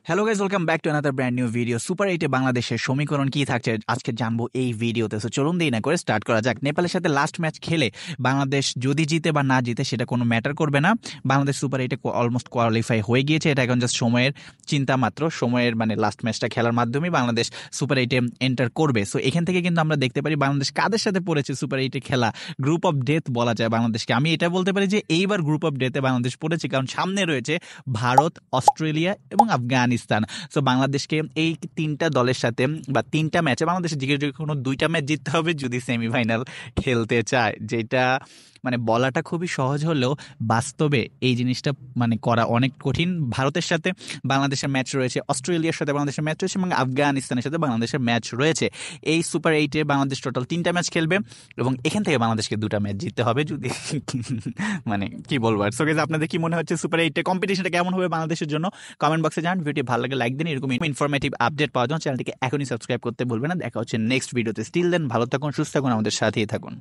Hello guys, welcome back to another brand new video. Super 8 বাংলাদেশের সমীকরণ কি থাকছে আজকে জানবো এই ভিডিওতে। সো চলুন দেরি না করে স্টার্ট করা যাক। নেপালের সাথে লাস্ট ম্যাচ খেলে বাংলাদেশ যদি জিতে বা না জিতে সেটা কোনো ম্যাটার করবে না। বাংলাদেশ সুপার 8 অলমোস্ট কোয়ালিফাই হয়ে গিয়েছে। এটা এখন জাস্ট সময়ের চিন্তা মাত্র। সময়ের মানে লাস্ট ম্যাচটা খেলার মাধ্যমেই বাংলাদেশ সুপার 8 এন্টার করবে। সো এখান থেকে কিন্তু আমরা দেখতে পারি বাংলাদেশ কাদের সাথে পড়েছে সুপার 8 খেলা। গ্রুপ অফ ডেথ বলা যায় বাংলাদেশকে। আমি এটা বলতে পারি যে এইবার গ্রুপ অফ ডেথে বাংলাদেশ পড়েছে, কারণ সামনে রয়েছে ভারত, অস্ট্রেলিয়া এবং আফগানিস্তান। সো বাংলাদেশকে এই তিনটা দলের সাথে বা তিনটা ম্যাচে বাংলাদেশের জিজ্ঞেস কোনো দুইটা ম্যাচ জিততে হবে যদি সেমিফাইনাল খেলতে চায়। যেটা মানে বলাটা খুবই সহজ হলেও বাস্তবে এই জিনিসটা মানে করা অনেক কঠিন। ভারতের সাথে বাংলাদেশের ম্যাচ রয়েছে, অস্ট্রেলিয়ার সাথে বাংলাদেশের ম্যাচ রয়েছে এবং আফগানিস্তানের সাথে বাংলাদেশের ম্যাচ রয়েছে। এই সুপার 8 বাংলাদেশ টোটাল তিনটা ম্যাচ খেলবে এবং এখান থেকে বাংলাদেশকে দুটা ম্যাচ জিততে হবে যদি মানে কি বলবো আর। সো গাইস, আপনাদের কি মনে হচ্ছে সুপার 8 কম্পিটিশনটা কেমন হবে বাংলাদেশের জন্য? কমেন্ট বক্সে জানান। ভিডিও ভালো লাগে লাইক দিন। এরকম ইনফরমেটিভ আপডেট পাওয়ার জন্য চ্যানেলটিকে এখনই সাবস্ক্রাইব করতে ভুলবেন না। দেখা হচ্ছে নেক্সট ভিডিওতে। স্টিল দেন ভালো থাকুন, সুস্থ থাকুন, আমাদের সাথেই থাকুন।